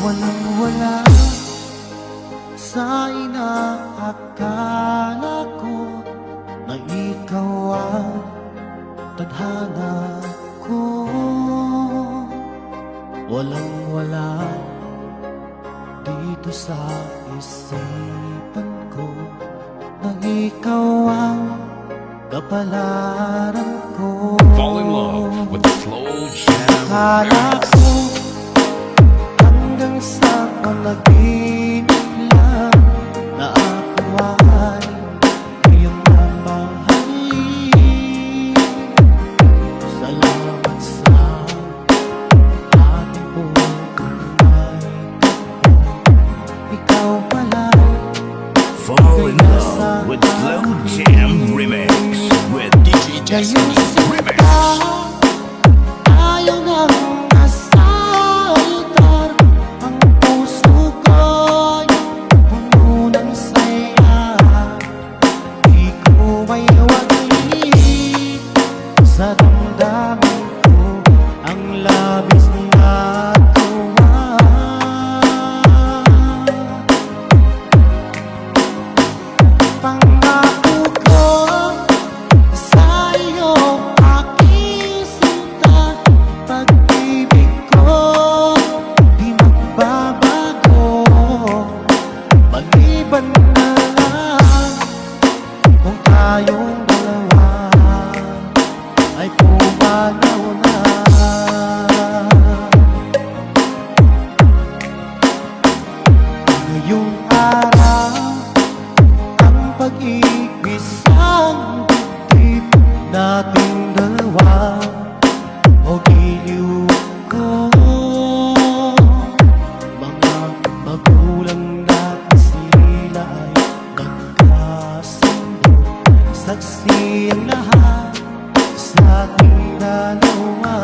Walang-wala sa inaakala ko na ikaw ang tadhana ko. Walang-wala dito sa isipan ko na ikaw ang kapalaran ko. Fall in love with the Slow Jam Akala Remix. ko hanggang sa panaginip lang na ako ay iyong mamahalin. Salamat sa ating buhay. Ikaw pala Fall in love with Slow Jam Remix with DJ Jason Remix. Ayaw nang nasaltar ang puso ko'y puno ng saya. Di ko may wagi sa damdamin ko ang labis na tuwa. Pangako ko sa iyo, aking sinta, pag-ibig ko di magbabago. Maliban na lang kung tayong dalawa ay pumanaw na. Ngayong araw ang pag-ibig-isang dibdib nating dalawa o giliw ko. Mga magulang natin sila ay nagkasundo, saksi ang lahat sa ating dalawa.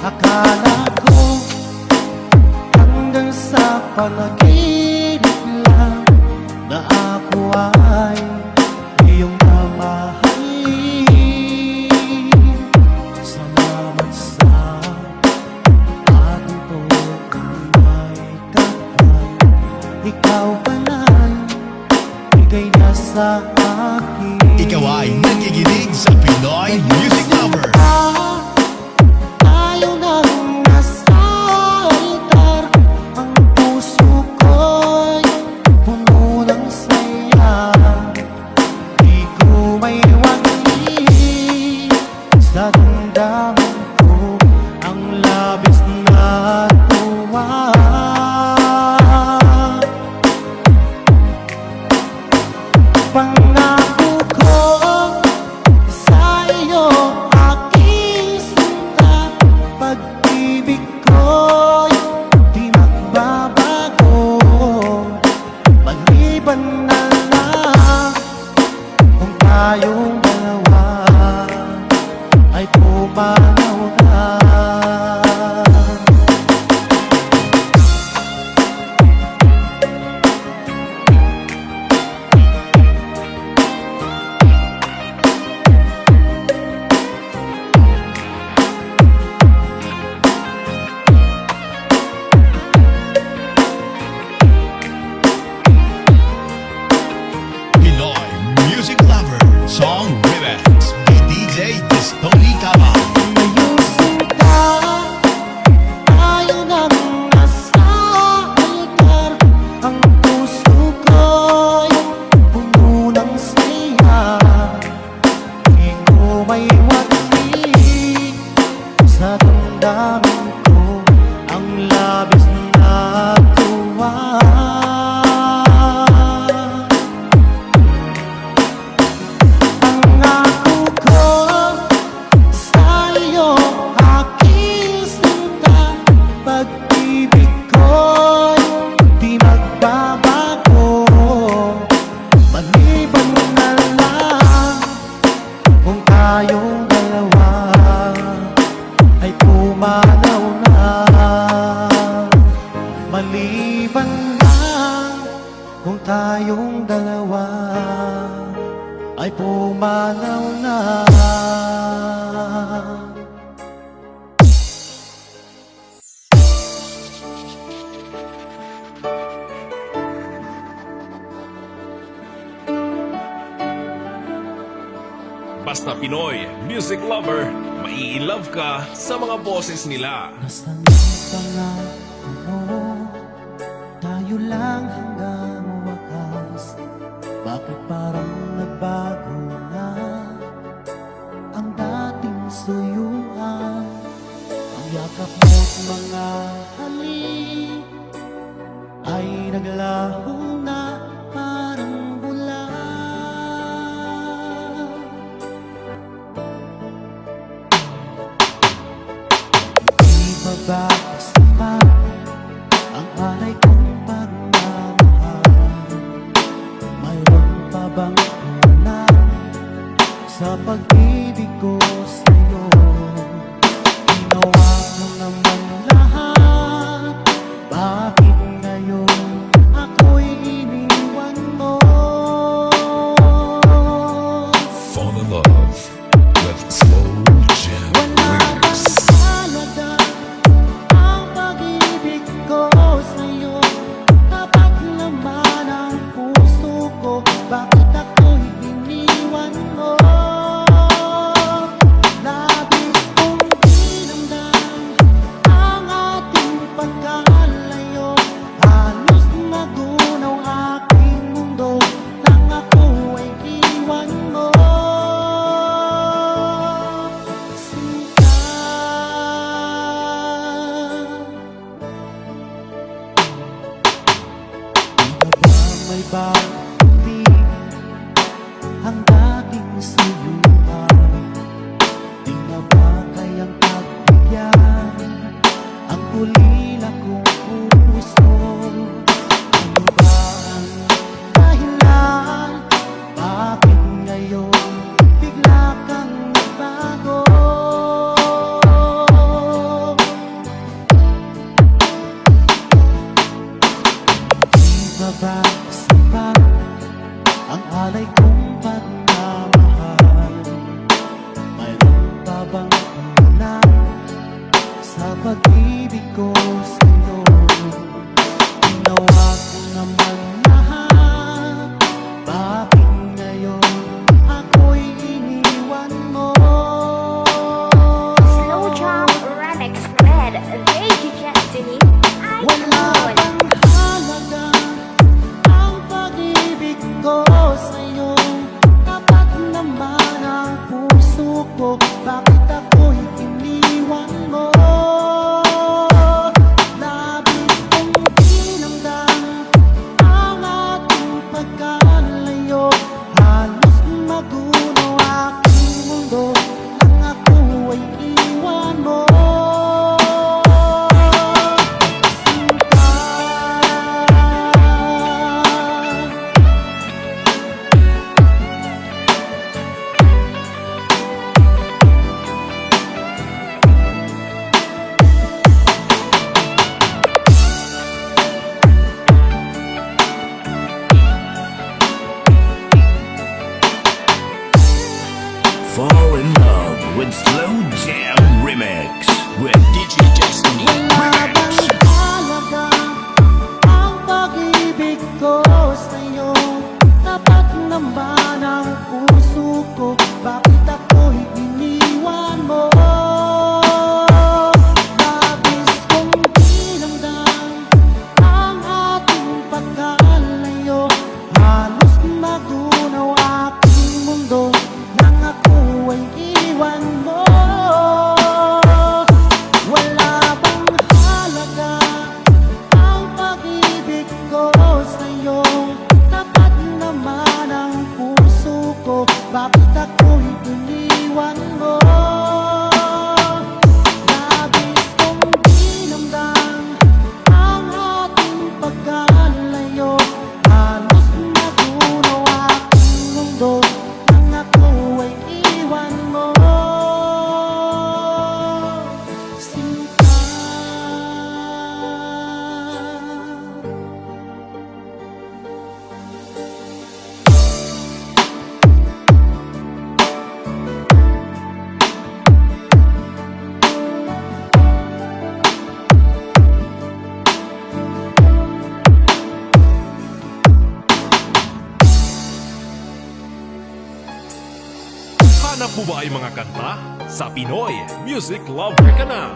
Akala ko hanggang sa panaginip lang na ako ay iyong mamahalin. Salamat sa ating buhay kapag ikaw pala'y bigay na sa akin. Ikaw ay nakikinig sa Pinoy Music Lover. Ayaw nang nasaltar ang puso ko'y puno ng saya. Di ko may wagi sa damdamin ko ang labis na tuwa. Pangako ko sa iyo, aking sinta, pag-ibig ko'y di magbabago. Maliban na lang kung tayong dalawa ay pumanaw na. Pinoy Music Lover Song Remix by DJ Tony Cava. Ngayong sinta, ayaw nang nasaltar ang puso ko'y puno ng saya. Di ko may wagi sa damdamin ko ang labis na tuwa. Pangako ko sa iyo, aking sinta, pag-ibig ko'y di magbabago. Maliban na lang kung tayong dalawa ay pumanaw basta Pinoy music lover, mai-love ka sa mga boses nila. Nasaan ang pangako mo? Tayo lang hanggang wakas. Bakit parang nagbago na ang dating suyuan? Ang yakap mo't mga halik ay naglaho na parang bula. Di ba ba sapat ang alay kong pagmamahal? Mayroon pa bang kulang sa pag-ibig ko sa'yo? Ginawa ko naman lahat, bakit ngayon ako'y iniwan mo? Fall in love with Slow Jam Wala bang Remix. halaga ang pag-ibig ko sa'yo? Tapat naman ang puso ko, bakit ako'y iniwan mo? Labis kong dinamdam ang ating pagkalayo. Halos magunaw aking mundo nang ako ay iwan mo. Sinta, di ba ba may pag-ibig ang dating suyuan? Di na ba kayang pagbigyan ang ulila kong puso? Ano ba ang dahilan? Bakit ngayon bigla kang nagbago? Di ba ba sapat ang alay kong pagmamahal? Mayroon pa bang kulang sa pag-ibig ko sa'yo? Ginawa ko naman lahat, bakit ngayon ako'y iniwan mo? Slow Jam Remix with DJ Destiny. Wala bang halaga ang pag-ibig ko sa'yo? Tapat naman ang puso ko, bakit ako'y iniwan mo? Hanap mo ba ay mga kanta? Sa Pinoy Music Lover ka na!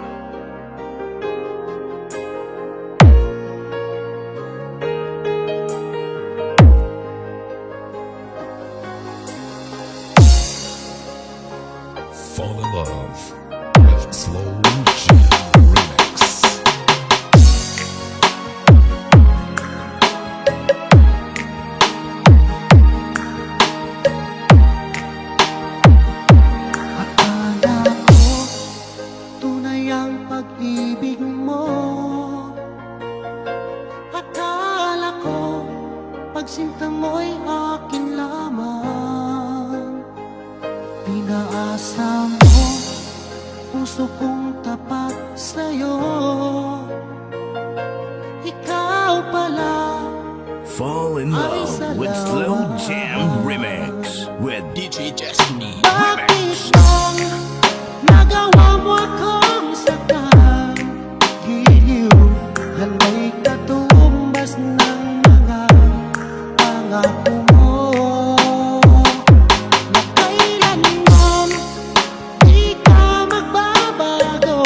Fall in love with Slow Jam Remix. Akala ko tunay ang pag-ibig mo. Akala ko pagsinta mo'y akin lamang. Pinaasa mo puso kong tapat sa'yo. Ikaw pala Fall in love with Slow Jam Remix with DJ Destiny Remix. bakit bang nagawa mo akong saktan? Giliw, yan may katumbas ng mga pangako mo. Na kailanman di ka magbabago.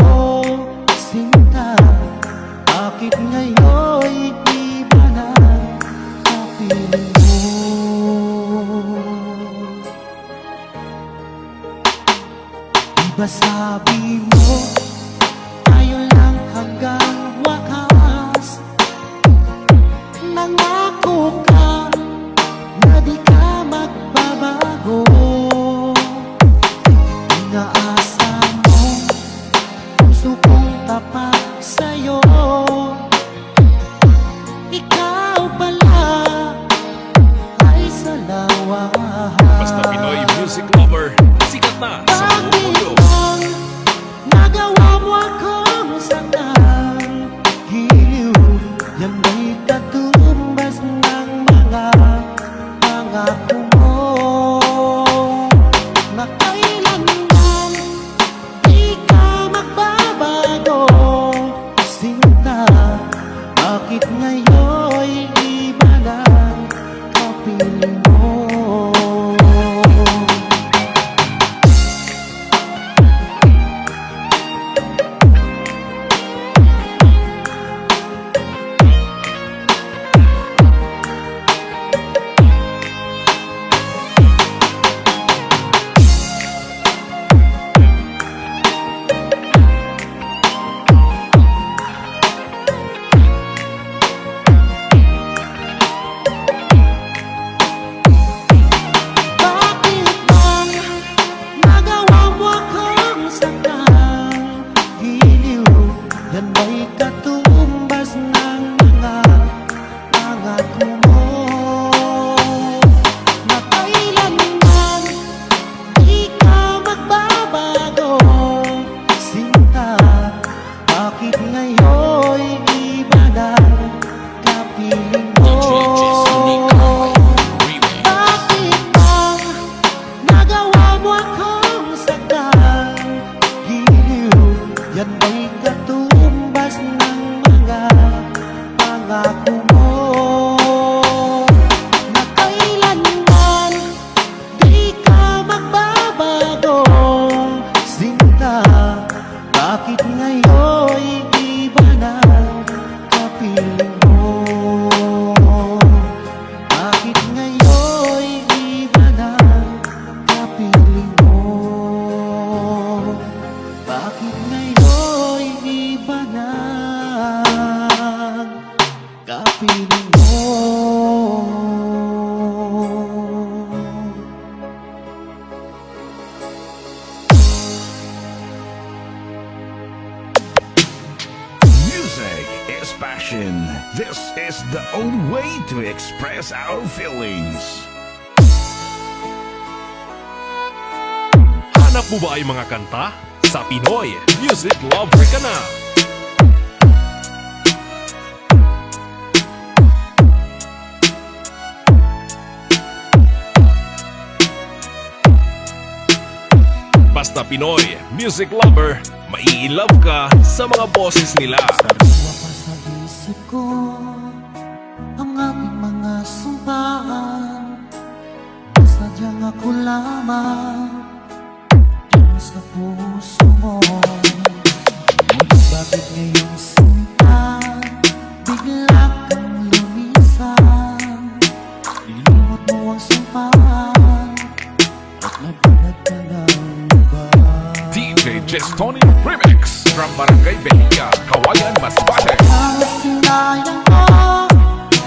Sinta, bakit ngayon'y iba na kapiling mo? Diba sabi mo, tayo lang hanggang wakas. Nangako ka na di ka magbabago. Inaasa mo, puso kong tapat sa'yo. Ikaw pala ay salawa. Basta Pinoy Music Lover, sikat na sa buong mundo! Bakit bang nagawa mo akong saktan? Giliw, yan may katumbas ng mga pangako mo. Na kailanman di ka magbabago. Sinta, bakit ngayon'y iba na kapiling mo? Bakit bang nagawa mo akong saktan? Giliw, yan may katumbas ng mga pangako mo. Na kailanman di ka magbabago. Sinta, bakit ngayon'y iba na kapiling mo? Bakit bang nagawa mo akong saktan? Giliw, yan may katumbas ng mga pangako mo. Na kailanman di ka magbabago. Sinta, bakit ngayon'y iba na kapiling mo? Bakit ngayon'y iba na kapiling mo? Bakit ngayon'y iba na kapiling mo? Music is passion. This is the only way to express our feelings. Hanap mo ba ay mga kanta? Sa Pinoy Music Lover ka na! Basta Pinoy Music Lover, mai-love ka sa mga boses nila. Sariwa pa sa isip ko ang ating mga sumpaan. Sadyang ako lamang sa puso mo. Ngunit bakit ngayong sinta bigla kang lumisan? Nilimot mo ang sampahan at nagbulag ka ng iba. DJ Jestoni Remix from Barangay Belia, Kawayan, Masbate. Ang sinayang mo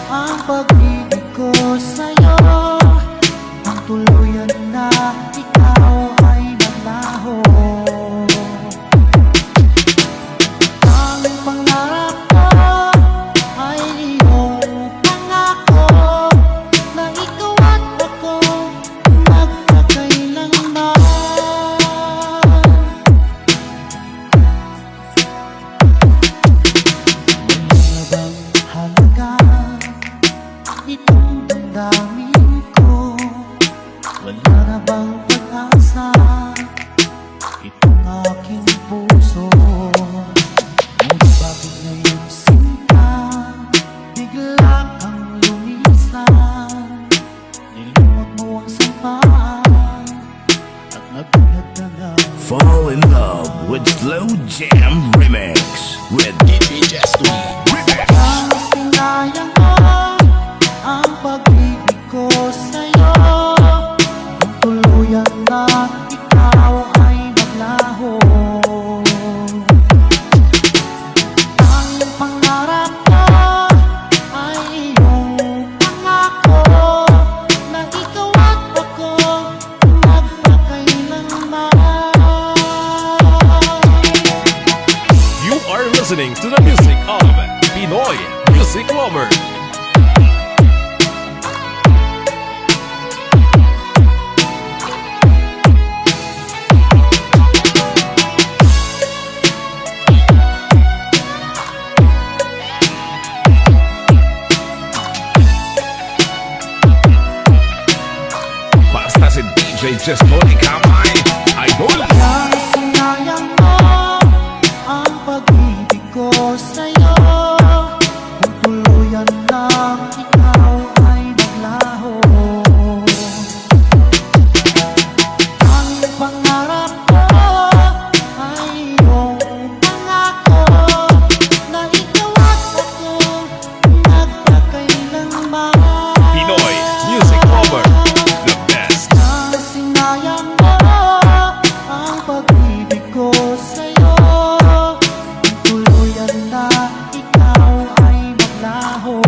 ang pag-ibig ko sa'yo, ang tuluyan na ikaw ay naglaho. Ang pangarap ko ay iyong pangako na ikaw at ako magkakailanman. Wala bang halaga itong damdamin ko? Wala na bang pag-asa itong aking puso? Ngunit bakit ngayon sinta bigla kang lumisan? Nilimot mo ang sampahan at nagulat ka na. Fall in love with Slow Jam Remix with DJ Jestoni Remix. Ang sinayang mo ang pag-ibig ko sa'yo, ang tuluyan na ikaw ay naglaho. Ang pangarap ko ay iyong pangako na ikaw at ako magpakailanman. You are listening to the music of Pinoy Music Lover. Basta si DJ Jestoni Kamay, Idol. Ang sinayang mo ang pag-ibig ko sa'yo, kung tuluyan lang ikaw ay naglaho. Ang pangarap ko ay iyong pangako na ikaw at ako magkakailanman. Pinoy Music Lover, the best. Ang sinayang mo ang pag-ibig ko sa'yo, ang tuluyan na ikaw ay maglaho.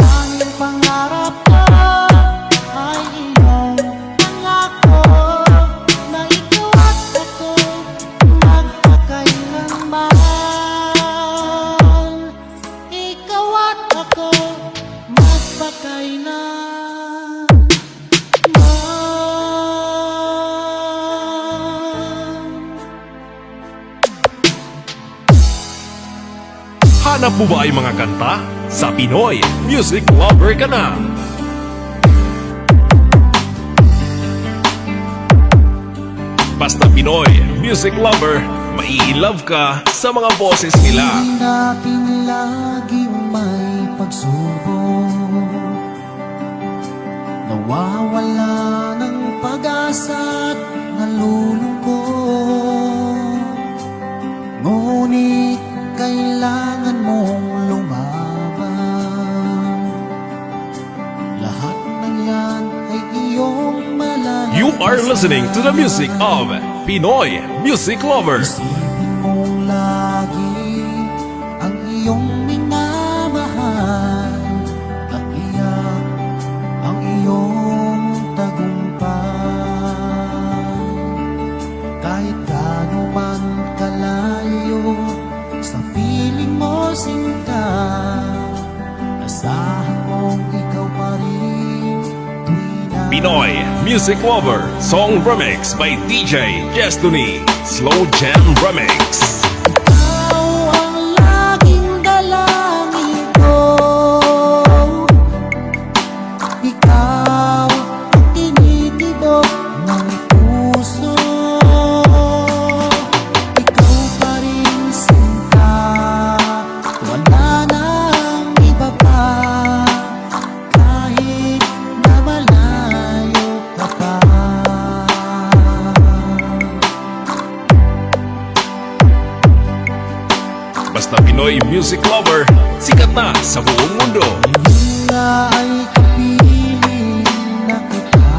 Ang pangarap ko ay iyong pangako na ikaw at ako magkakailanman. Ikaw at ako magpakailanman. Hanap mo ba ay mga kanta? Sa Pinoy Music Lover ka na. Basta Pinoy Music Lover, mai-love ka sa mga boses nila. Hindi natin laging may pagsubok, nawawala ng pag-asa at nalulungkot. Ngunit kailangan mong lumaban. Lahat ng yan ay iyong malayo. You are listening to the music of Pinoy Music Lover. Isipin mong lagi ang iyong minamahal at iyak ang iyong tagumpay. Kahit gaano man kalayo sa piling mo sinta, asahan mong ikaw pa rin tuwing na Pinoy Music Lover Song Remix by DJ Jestoni Slow Jam Remix. ikaw ang laging dalangin ko. Ikaw ang tinitibok ng puso. Ikaw pa rin sinta, wala nang iba pa. Kahit na malayo ka pa, basta Pinoy music lover, sikat na sa buong mundo. Ngayon nga ay kapiling na kita.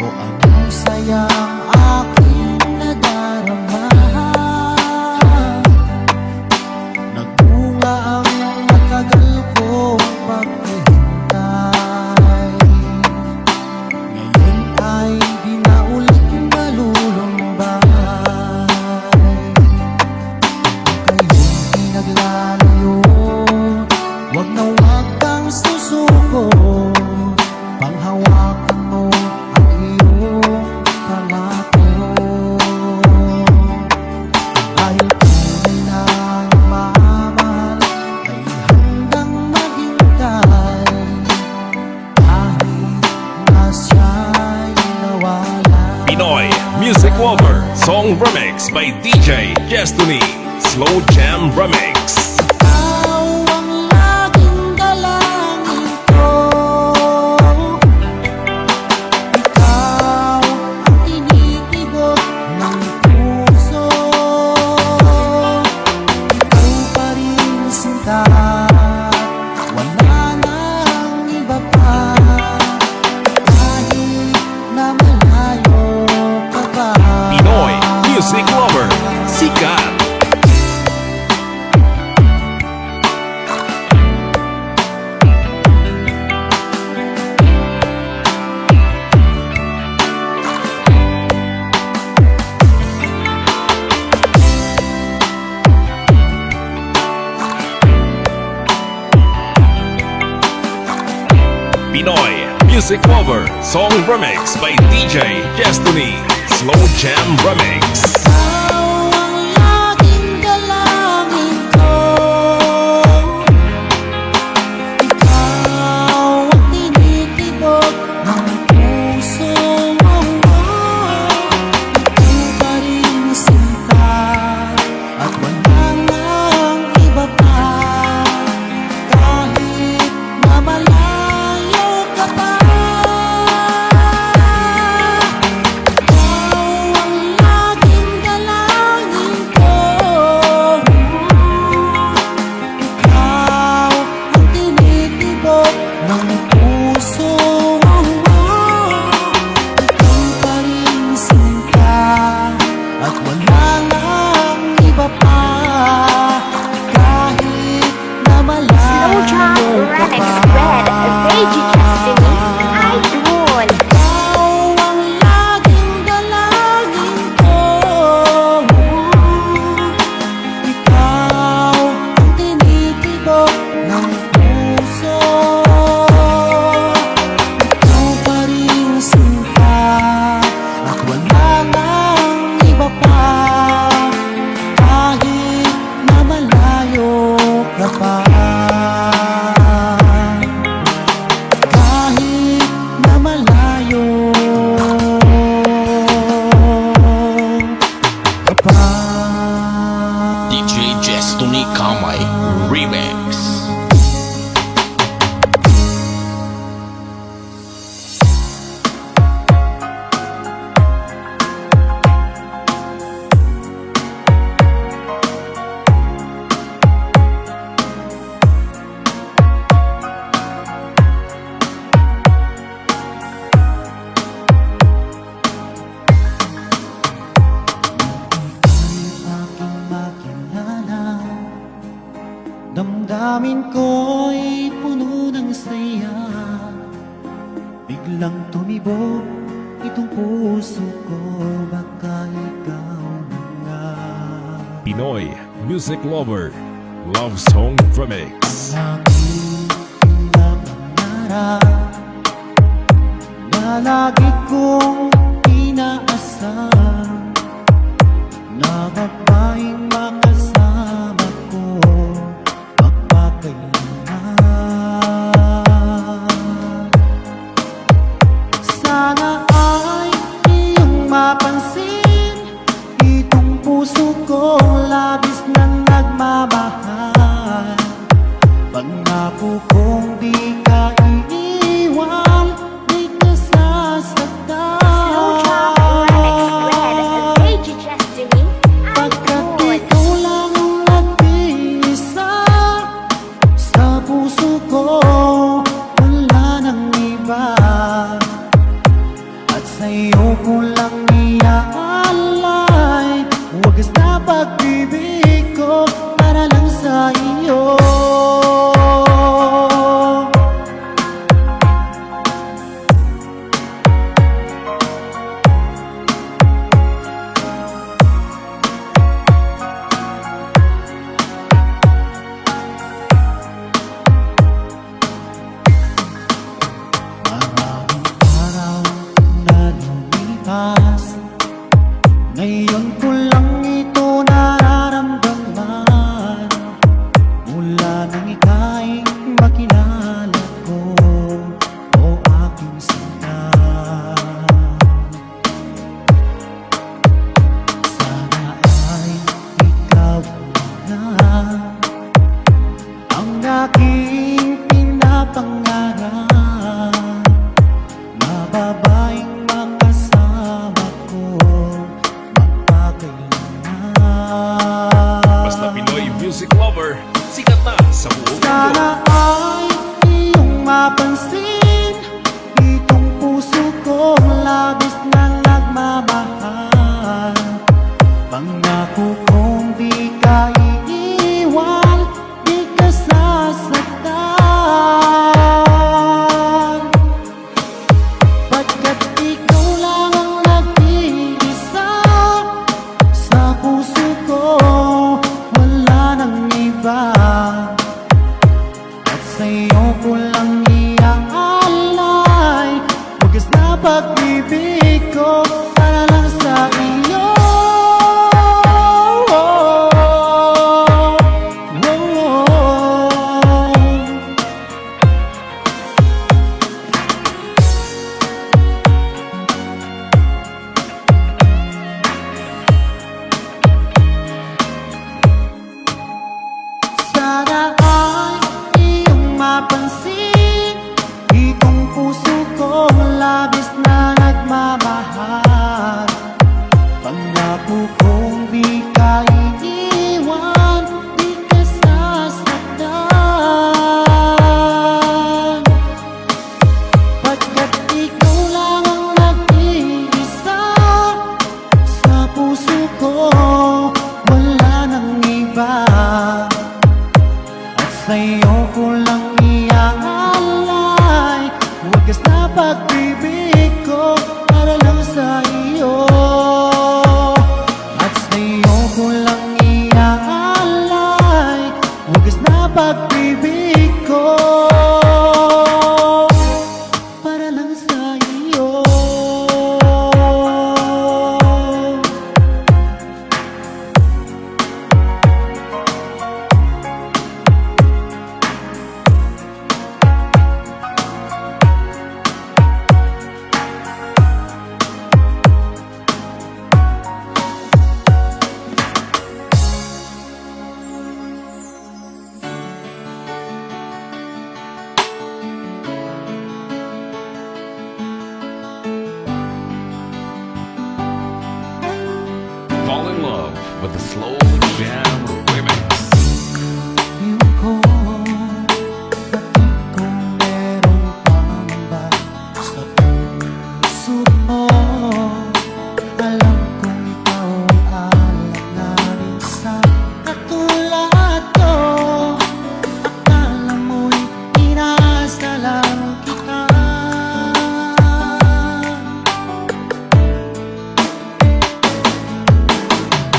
O anong sayang aking nadarama. Nagbunga ang matagal kong paghihintay. Ngayon ay di na ulit malulumbay. Kayo'y pinaglalayo, wag na wag kang susuko. Panghawakan mo ang iyong pangako. Dahil tunay na nagmamahal ay handang maghintay. Kahit na siya'y nawala. Pinoy Music Lover Song Remix by DJ Destiny Slow Jam Remix. Ikaw ang laging dalangin ko. Ikaw ang tinitibok ng puso. Ikaw pa rin sinta, wala nang iba pa. Kahit na malayo ka pa. Pinoy Music Lover, sikat. Pinoy Music Lover Song Remix by DJ Destiny Slow Jam Remix. Ikaw ang laging dalangin ko. Ikaw ang tinitibok ng puso mo. Ikaw pa rin sinta, at wala nang iba pa. Kahit na malayo ka pa. Ikaw ang laging dalangin ko. Ikaw ang tinitibok ng puso mo. Ikaw pa rin sinta, at wala nang iba pa. Kahit na Slow Jam malayo ka Remix pa. with DJ Destiny. Idol. Ikaw ang laging dalangin ko. Ikaw ang tinitibok ng puso. Ikaw pa rin sinta, at wala nang iba pa. Kahit na malayo ka pa. Kahit na malayo ka pa. DJ Destiny Kamay Remix. Aking makilala, damdamin ko'y puno ng saya. Biglang tumibok itong puso ko, baka ikaw na nga. Pinoy Music Lover Love Song Remix. Laging pinapangarap na lagi kong inaasahan na babaeng makasama ko magpakailanman. Sana ay iyong mapansin itong puso kong labis na nagmamahal. Pangako kong di ka iiwan, di ka sasaktan. Slow Jam Remix with DJ Destiny. Pagkat Idol. Ngayon ko lang ito nararamdaman, mula nang ika'y makilala ko, o aking sinta. Sana ay ikaw na ang aking pinapangarap, na babaeng makasama ko magpakailanman. Basta Pinoy music lover, sikat na sa buong mundo. Sana ay iyong mapansin itong puso kong labis na nagmamahal. Pangako kong di ka iiwan, di ka sasaktan, pagkat ikaw lang ang nag-iisa sa puso ko, wala nang iba. At sa'yo ko lang iaalay wagas na pag-ibig ko para lang sa iyo. Sana ay iyong mapansin itong puso kong labis na nagmamahal. Pangako kong di ka iiwan, di ka sasaktan, pagkat ikaw lang ang nag-iisa sa puso ko, wala nang iba. At sa'yo ko lang iaalay wagas na pag-ibig ko para lang sa iyo. At sa'yo ko lang iaalay wagas na pag-ibig ko para lang sa iyo. Fall in love with the Slow Jam Remix. Iyong ko, batid kong merong pamba sa puso mo. Alam kong ikaw ay alak na rin sa katulad ko. Akala mo'y inaasa lang kita.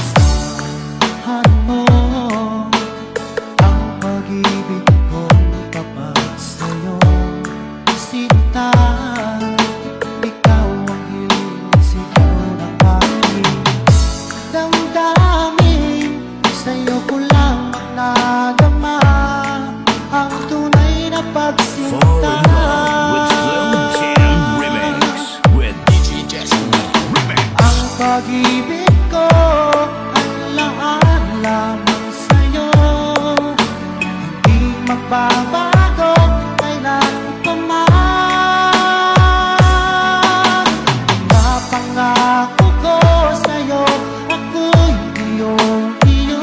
Samahan mo ang pag-ibig kong tapat sa'yo, sinta. Ikaw ang hiling sigaw ng aking damdamin. Sa'yo ko lang nadama ang tunay na Fall pagsinta. in love with Slow Jam Remix with DJ Destiny. Remix. Ang pag-ibig ko ay laan lamang sa'yo, hindi magbabago kailan pa man. Napangako ko sa'yo, ako'y iyong-iyo,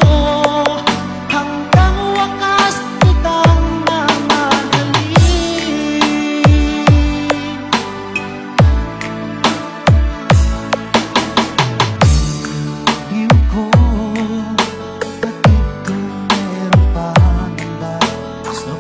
hanggang wakas kitang mamahalin. Iyong ko, batid kong merong pangamba sa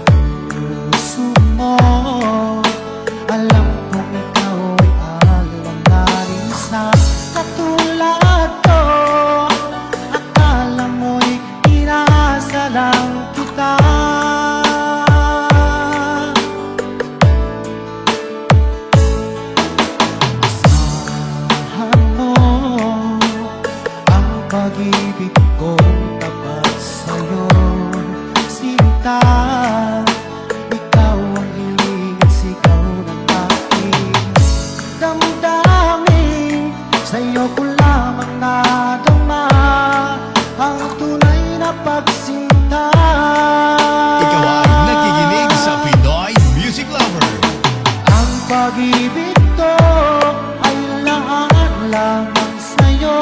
pag-ibig kong tapat sa'yo, sinta. Ikaw ang hiling at sigaw ng aking damdamin. Sa'yo ko lamang nadama ang tunay na pagsinta. Ikaw ay nakikinig sa Pinoy Music Lover. Ang pag-ibig ko ay lahat lamang sa'yo,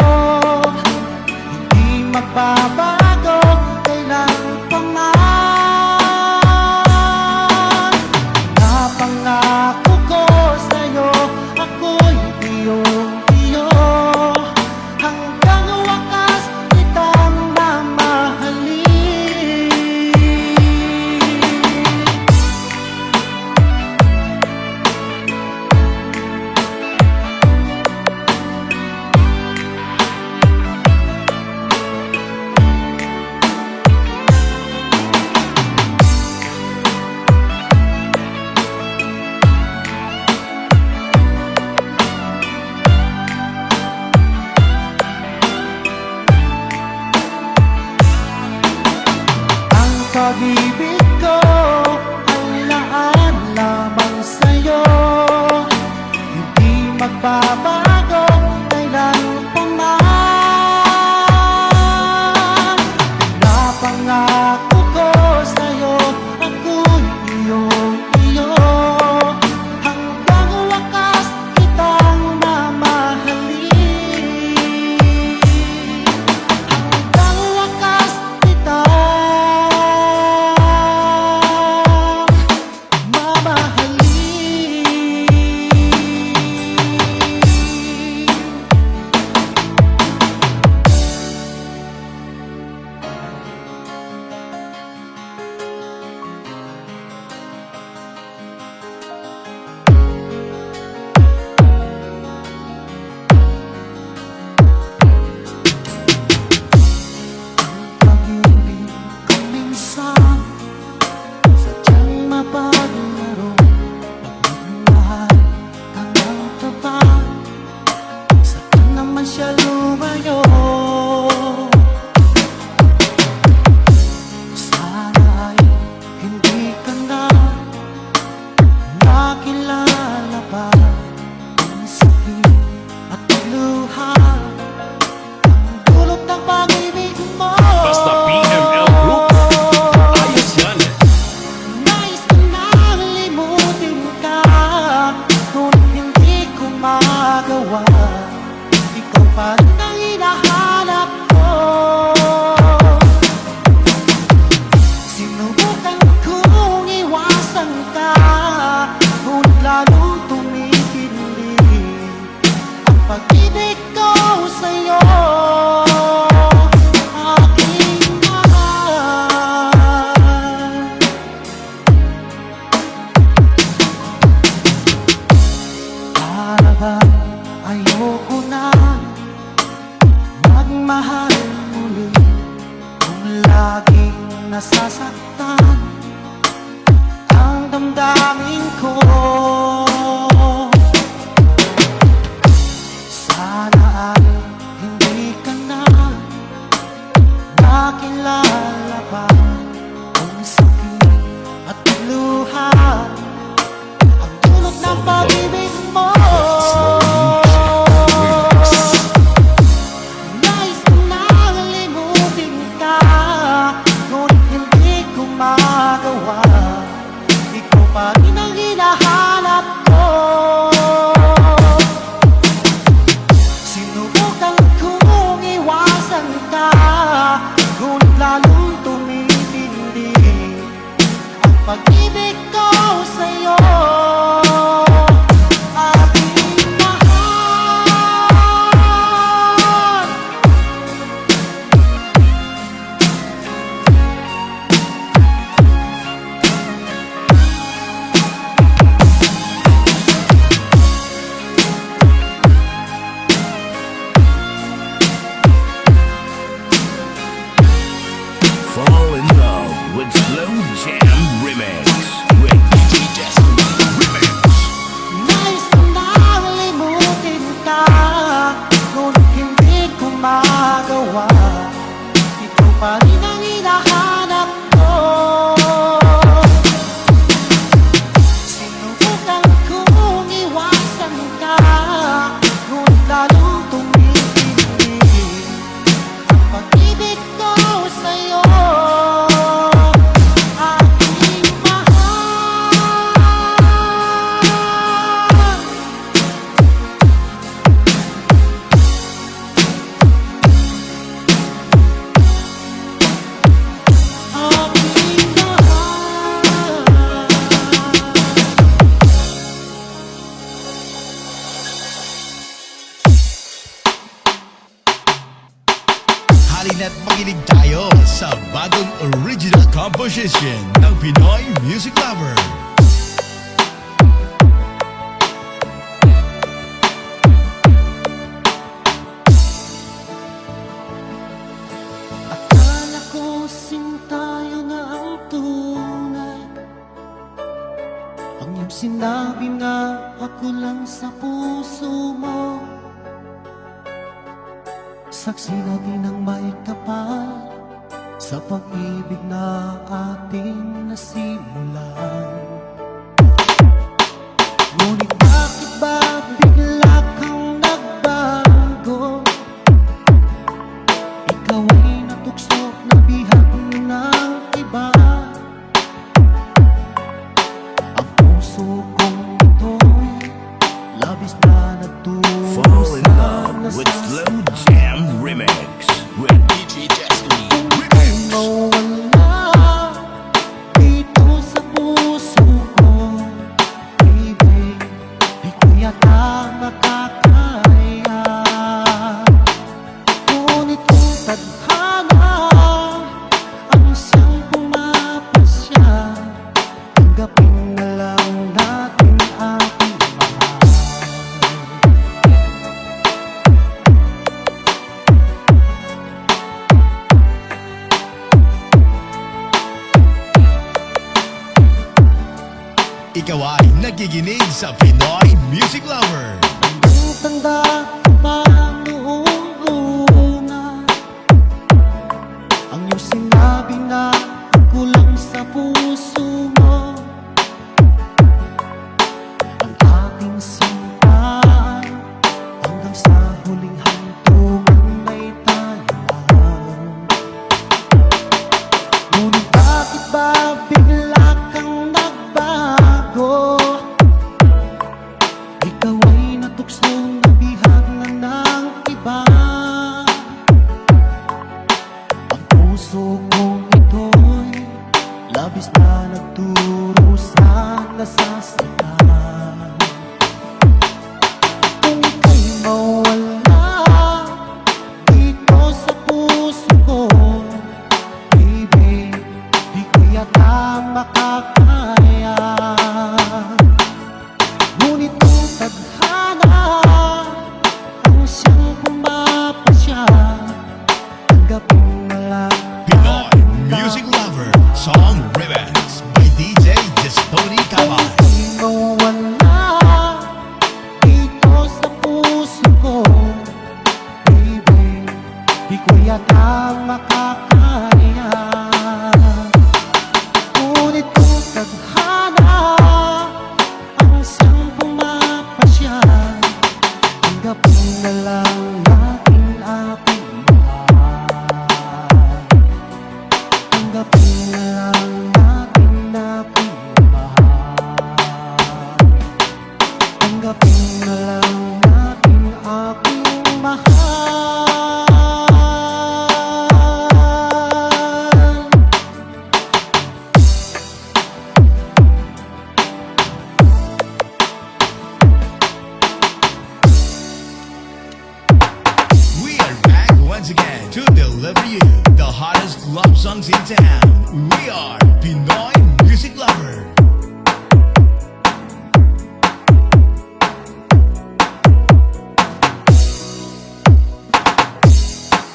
hindi magbabago kailan pa man. Napangako ko sa'yo, ako'y iyong-iyo, hanggang wakas kitang mamahalin. Ang pag-ibig ko ay lahat lamang sa'yo, hindi magbabago kailan pa man. Napangako ko sa'yo, ako'y iyong-iyo, hanggang wakas kitang mamahalin. Hanggang wakas kitang mamahalin. Pag-ibig ko minsan sadyang mapaglaro, pagmamahal ka ng tapat, saan naman siya lumayo? Sana ay hindi ka na nakilala pa ang sakit at luha, ang dulot ng pag-ibig mo. Basta PML Group, ayos yan. Nais ko nang limutin ka, ngunit hindi ko magawa. Ikaw pa rin ang hinahanap ko. Sinubukan kong iwasan ka, ngunit lalong tumitindi ang pag-ibig ko sa'yo, aking mahal. Para bang ayoko na magmahal muli, kung laging nasasaktan ang damdamin ko. Sana ay hindi ka na nakilala pa ang sakit at luha, ang dulot ng pag-ibig mo. Nais ko nang limutin ka, ngunit hindi ko magawa. Ikaw pa rin ang hinahanap ko. Sinubukan kong iwasan ka, ngunit lalong tumitindi ang pag-ibig ko sa'yo, aking mahal. Fall in love with Slow Jam Remix with DJ Destiny Remix. Nais ko nang limutin ka, ngunit hindi ko magawa. pa rin ang hinahanap ko. Sinubukan kong iwasan ka, ngunit lalong tumitindi ang pag-ibig ko sa'yo, aking mahal. Aking Halina't makinig tayo sa bagong original composition ng Pinoy Music Lover. Akala ko tayo na ang tunay, ang iyong sinabi na ako lang sa puso mo. Saksi natin ang may kapal sa pag-ibig na ating nasimulan. Ngunit bakit ba bigla kang nagbago? Ikaw ay natuksok na bihag ng iba. Ang puso kong ito'y labis na nagturo Fall in sa love with Slow Jam Remix with DJ Destiny. mawala dito sa puso ko, baby, di ko yata makakaya. Ngunit kung tadhana ang siyang pumapasya, tanggapin na lang natin ating mahal. Ikaw ay nakikinig sa Pinoy Music Lover. Ang tanda pa noong una, ang iyong sinabi na ako lang sa puso mo. Ang ating simpan hanggang sa huling hantungan ay tayo lang. Ngunit bakit ba bigla kang nagbago? Ikaw ay natuksong na bihag na ng iba. Ang puso kong ito'y labis na nagturo sa nasasaktan. Kung ika'y mawala dito sa puso ko, baby, di ko yata makakaya. Ngunit kung tadhana ang siyang pumapasya, tanggapin na lang Pinoy Music Lover Song Remix by DJ Destiny Kamay. Kung mawala dito sa puso ko, baby, di ko yata makakaya. Ngunit kung tadhana ang siyang pumapasya, tanggapin na lang natin aking mahal. Tanggapin na lang natin aking mahal. Tanggapin na lang natin aking mahal. We are back once again to deliver you the hottest love songs in town. We are Pinoy Music Lover.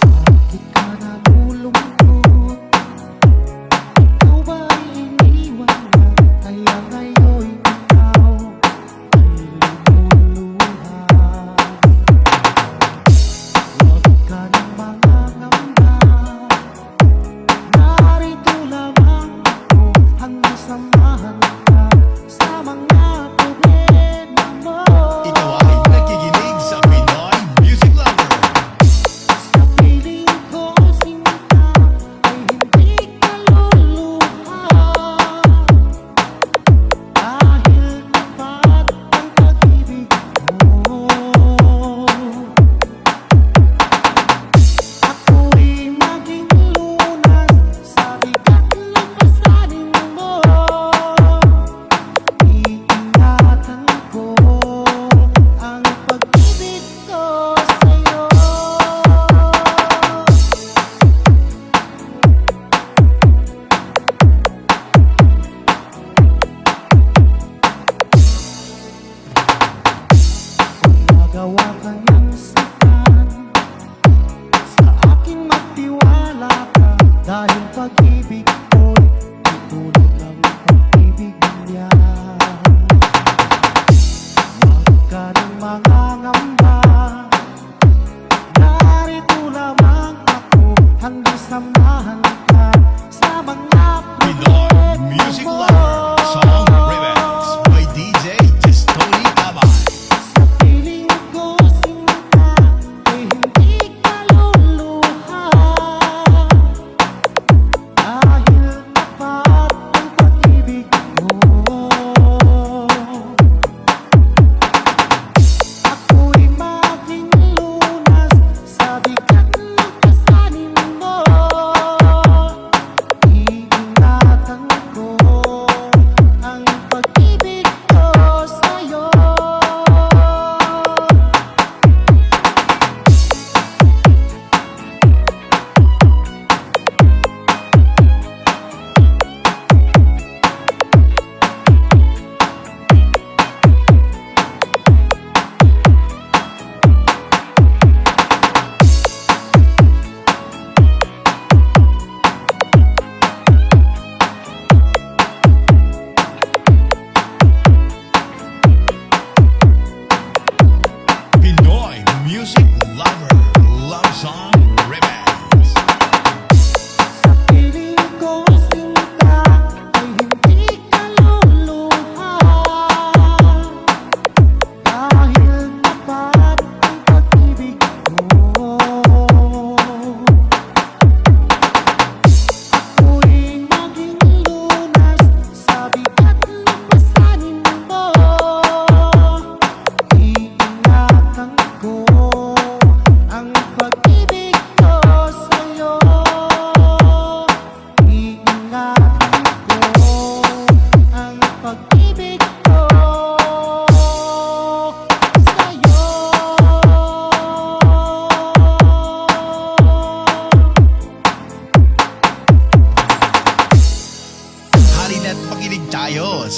Bakit ka nalulungkot? Ikaw ba'y iniwan na? Kaya ngayon'y ikaw ay lumuluhan. Huwag ka nang mangangamba,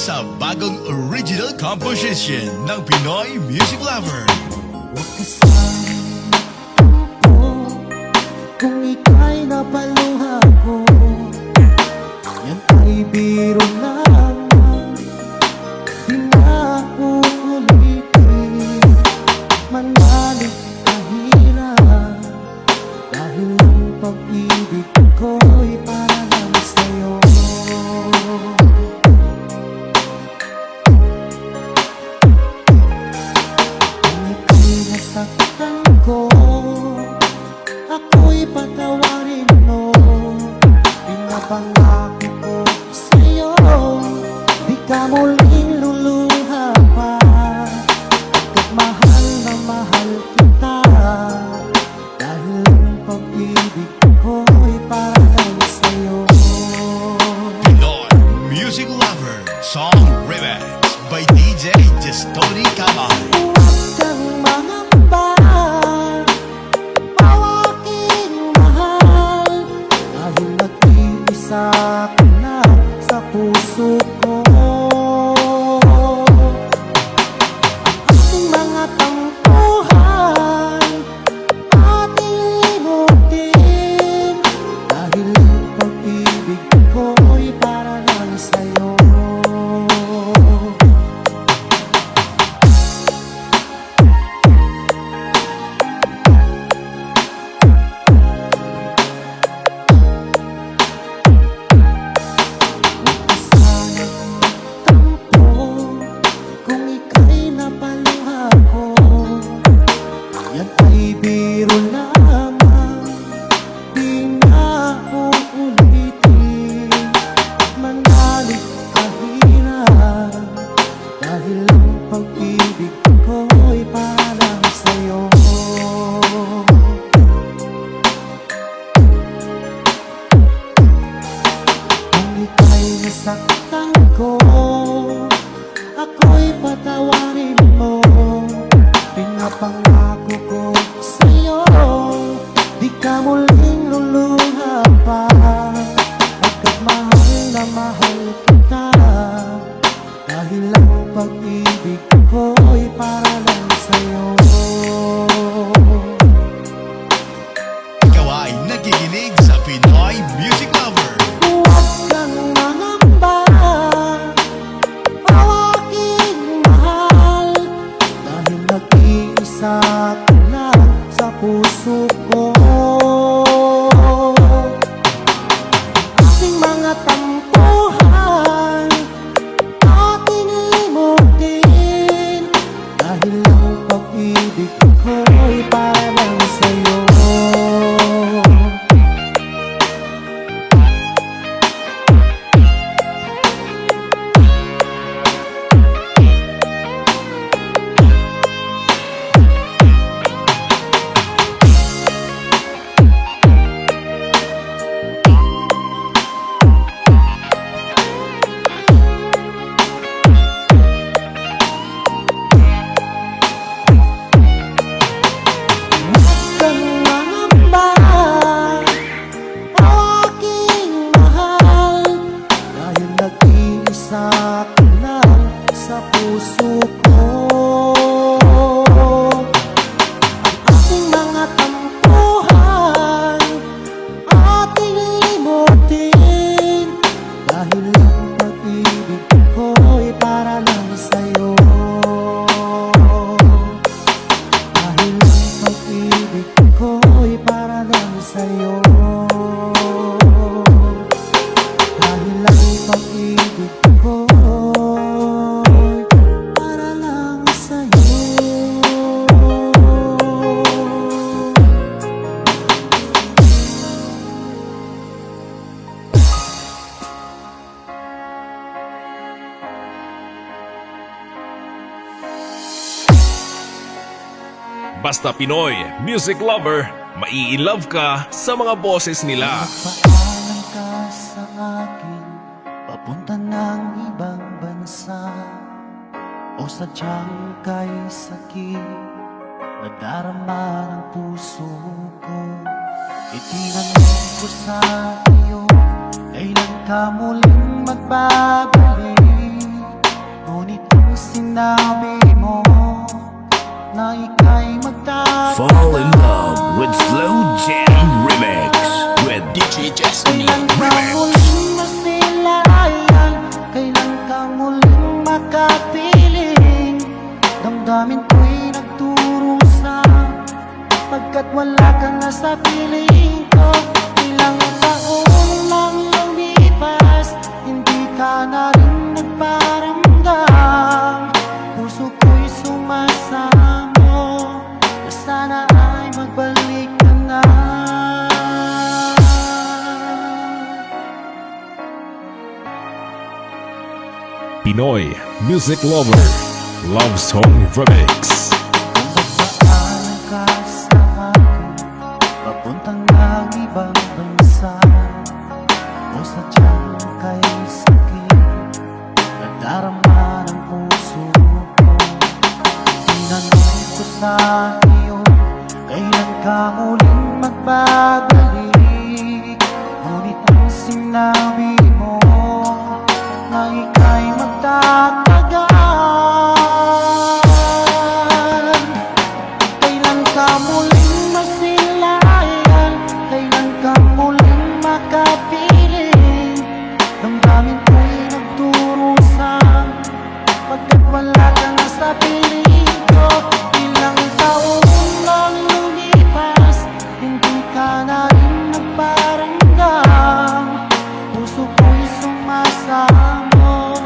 sa bagong original composition ng Pinoy Music Lover. Huwag ka sa'kin tumpo kung ika'y napaluha ko. Yan ay biro lamang, di na uulitin. Manalig kahirap dahil ang pag-ibig ko'y para lang sa'yo. Kung ika'y nasaktan ko, ako'y patawarin mo. Pinapangako ko sa'yo, di ka muling luluha pa. Pagkat mahal na mahal kita, dahil ang pag-ibig ko'y para lang sa'yo. Pinoy Music Lover Song Remix by DJ Jestoni Kamay. Huwag kang mangamba, aking mahal, dahil nag-iisa ka na sa puso ko. Ating mga tampuhan, ating limutin, dahil ang pag-ibig ko'y para lang sa'yo. Sana'y tampo kung ika'y napaluha ko. Yan ay biro lamang, di na uulitin. Manalig kahirap dahil ang pag-ibig ko'y para lang sa'yo. Kung ika'y nasaktan ko, ako'y patawarin mo. Pinapangako ko sa'yo, di ka muling luluha pa. Pagkat mahal na mahal kita, dahil ang pag-ibig ko'y para lang sa'yo. Ikaw ay nakikinig sa Pinoy Music Lover. Huwag kang mangamba, aking mahal, dahil nag-iisa ka lang sa puso ko. Ating mga tampuhan, ating limutin, dahil ang pag-ibig ko'y para lang sa'yo. Huwag kang mangamba, aking mahal, dahil nag-iisa ka lang sa puso ko. Ating mga tampuhan, ating limutin, dahil ang pag-ibig ko'y para lang sa'yo. Dahil ang pag-ibig ko'y para lang sa'yo. Dahil ang pag-ibig ko'y para lang sa'yo. Basta Pinoy Music Lover, mai-love ka sa mga boses nila. Paalam ka sa akin, papunta ng ibang bansa, o sadyang kay sakit, nadarama ng puso ko. Itinanong ko sa iyo, kailan ka muling magbabalik? sinabi mo na ika'y magtatagal. Fall in love with Slow Jam Remix with DJ Destiny Kailan ka Remix. muling masilayan? Kailan ka muling makapiling? Damdamin ko'y nagturusa pagkat wala ka na sa piling ko. Ilang taon lang lumipas, hindi ka na rin nagparamdam. Puso ko'y sumasamo na sana ay magbalik ka na. Pinoy Music Lover Love Song Remix. Pagpaalam ka sa akin, papuntang ng ibang bansa, o sadyang kay sakit, nadarama ng puso ko. Tinanong ko sa iyo, kailan ka muling magbabalik? Ngunit ang sinabi mo na ika'y magtatagal. Kailan ka muling masilayan? Kailan ka muling makapiling? Damdamin ko'y nagturusan pagkat wala ka na sa piling ko. Ilang taon lang lumipas, hindi ka na rin nagparamdam. Puso ko'y sumasamo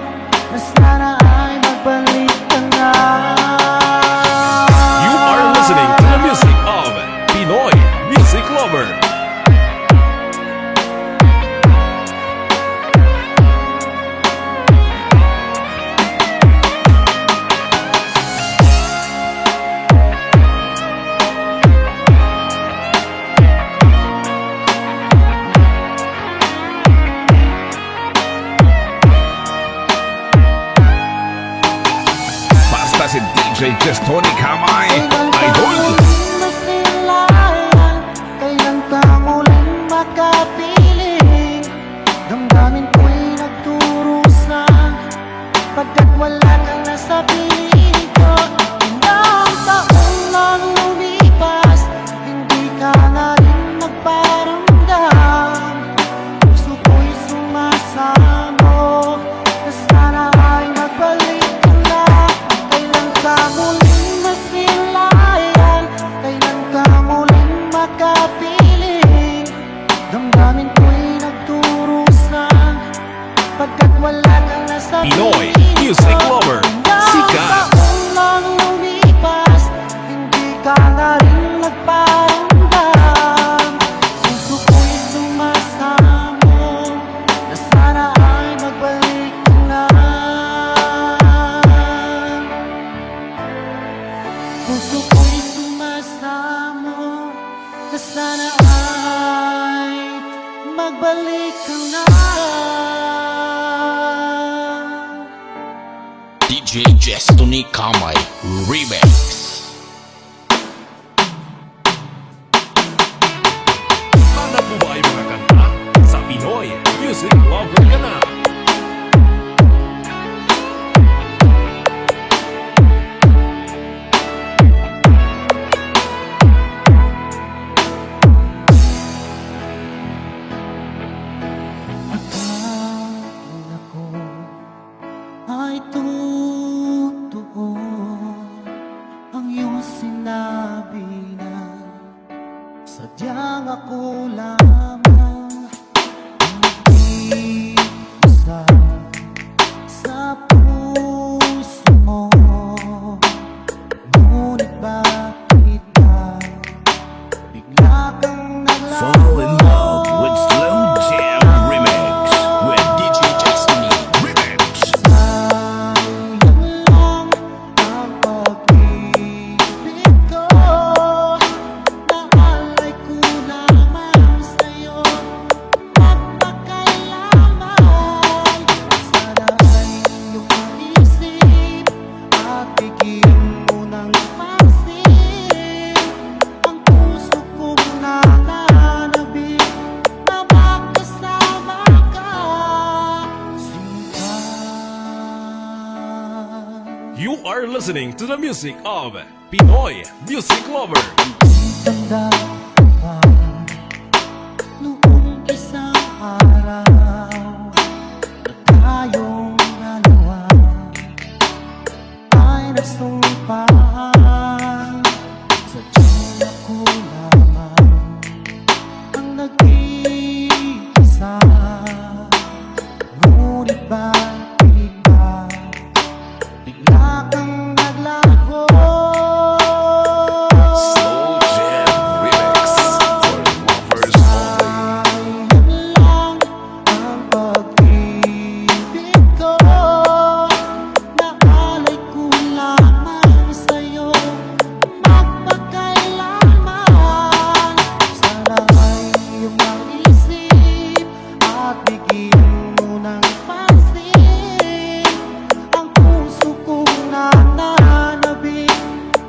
na sana ay magbalik ka na. You are listening to the music of Pinoy Music Lover. Basta si DJ Destiny Kamay Kailan ka Idol. muling masilayan? Kailan ka muling makapiling? Damdamin ko'y nagturusa pagkat wala ka na sa piling ko. Ilang taon lang lumipas, hindi ka na rin nagparamdam. Puso ko'y sumasamo na sana ay magbalik ka na. Kailan ka muling masilayan? Kailan ka muling makapiling? Damdamin ko'y nagturusa pagkat wala ka na sa Pinoy piling ko. Music Lover. Sikat. Ilang taon lang lumipas, hindi ka na rin nagparamdam. Puso ko'y sumasamo na sana ay magbalik ka na. Puso ko'y sumasamo na sana ay magbalik ka na. DJ Destiny Kamay Remix. Hanap mo ba ay mga kanta sa Pinoy Music Lover ka na? Akala ko ay totoo ang iyong sinabi na sadyang ako lamang ang nag-iisa sa puso mo. Ngunit bakit ba bigla kang Fall in love with Slow Jam Remix with DJ Destiny Remix. sayang lang ang pag-ibig ko? Naalay ko lamang sa'yo are listening to the music of Pinoy Music Lover. Tanda ko ba noong isang araw na tayong dalawa ay nagsumpahan. Sadyang ako lamang ang nag-iisa, ngunit bakit ba bigla kang naglaho? Slow Jam Remix for lovers only. Sayang lang ang pag-ibig ko, naalay ko lamang sa'yo magpakailanman. Sana ay iyong maisip at bigyan mo ng pansin ang puso kong nananabik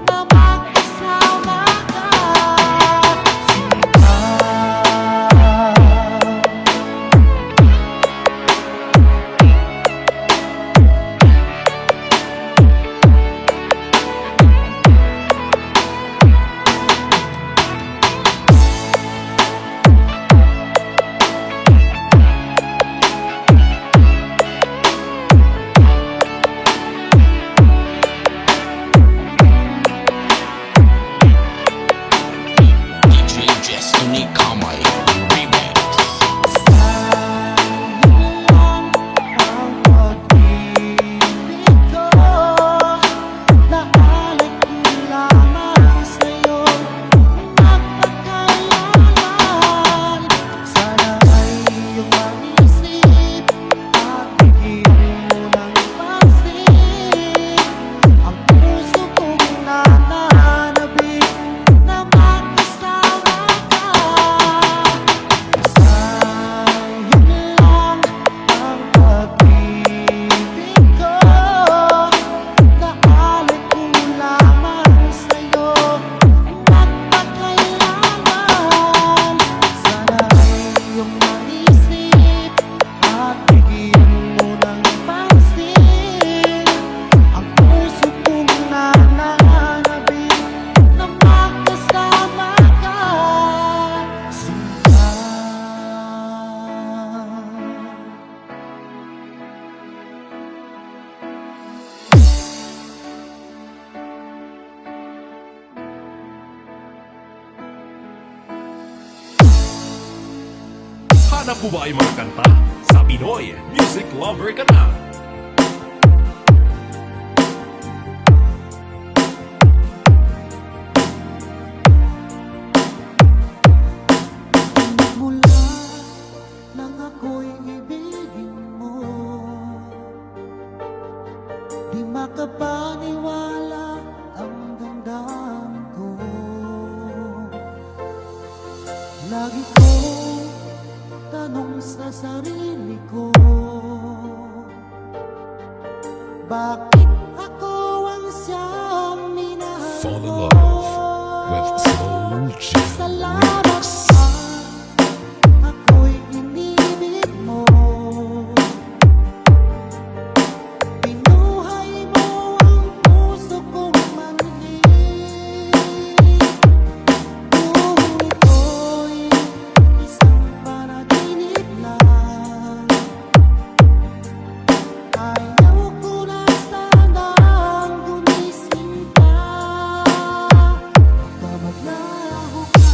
na makasama ka. DJ Destiny Kamay Remix. Sayang lang ang pag-ibig ko, naalay ko lamang sa'yo magpakailanman. Sana ay iyong maisip at bigyan mo ng pansin ang puso kong nananabik na makasama ka. Sayang lang ang pag-ibig ko, naalay ko lamang sa'yo magpakailanman. Sana ay iyong maisip at bigyan mo ng pansin ang puso kong nananabik na makasama ka. Sinta. Hanap mo ba ay mga kanta sa Pinoy Music Lover ka na? Mula nang ako'y ibigin mo, di makapaniwala ang damdamin ko. Lagi kong tanong sa sarili ko, bakit ako ang siyang minahal Fall in mo? love with Slow Jam Salamat Remix. pa, ako'y inibig mo. Pinuhay mo ang puso kong manhid. Kung ito'y isang panaginip lang, ayaw ko na sanang gumising pa. Baka maglaho ka.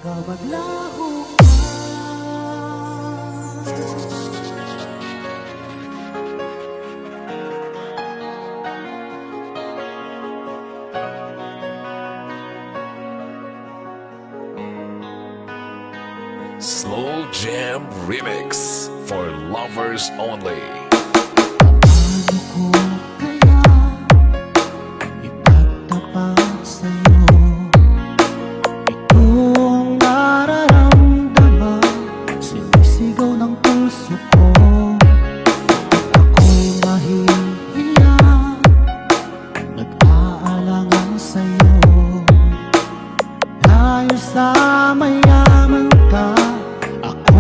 ikaw maglaho ka. Slow Jam Remix for lovers only. Paano ko kaya ipagtapat sa'yo itong nararamdaman, sinisigaw ng puso ko. Ako'y mahihiya, nag-aalangan sa'yo dahil sa mayaman ka.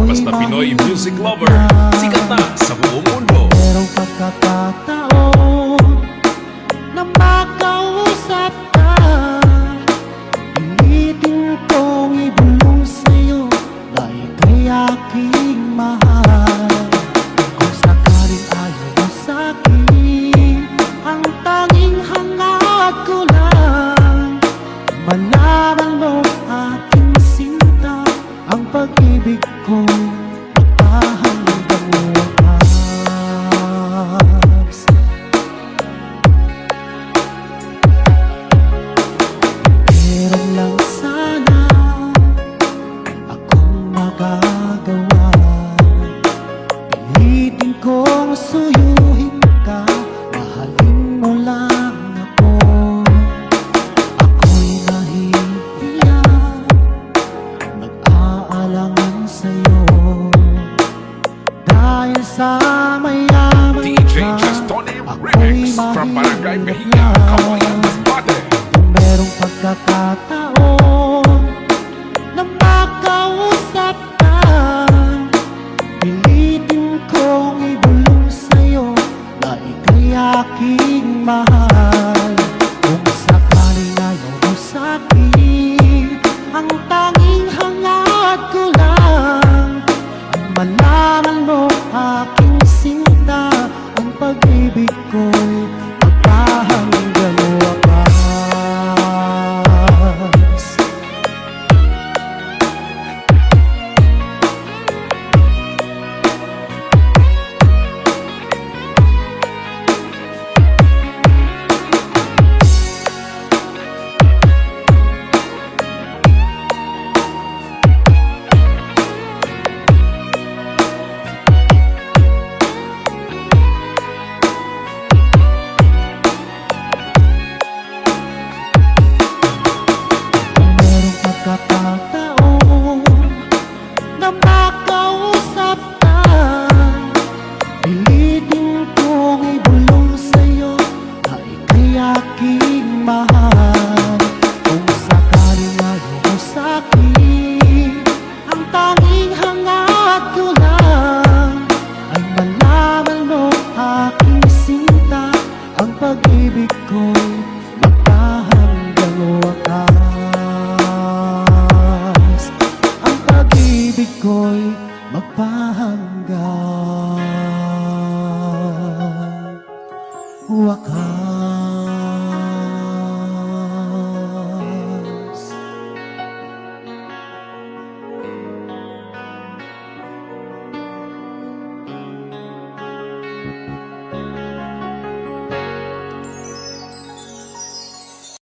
Basta Pinoy music lover, sikat na sa buong mundo. Merong pagkakataon na makausap ka, pilitin kong ibulong sa'yo na ika'y aking mahal. Kung sakaling ayaw mo sa'kin, ang tanging hangad ko lang malaman mo aking sinta, ang pag-ibig ko magpahanggang wakas. Meron lang sana akong magagawa, pilitin kong suyuhin ka, mahalin mo lang ako. Ako'y nahihiya, nag-aalangan sa'yo dahil sa mayaman DJ ka. Justoni Ako'y Remix from Barangay Mejia, Kawayan, Masbate. Kung merong pagkakataon na makausap ka, pilitin kong ibulong sa'yo na ika'y aking mahal. Kung sakaling ayaw mo sa'kin, ang tanging hangad ko lang ang malaman mo aking sinta, ang pag-ibig ko'y magpahanggang wakas. Merong pagkakataon na makausap ka, pilitin kong ibulong sa'yo na ika'y aking mahal. Kung sakaling ayaw mo sa'kin, ang tanging hangad ko lang ay malaman mo aking sinta, ang pag-ibig ko'y magpahanggang wakas. Ang pag-ibig ko'y magpahanggang wakas.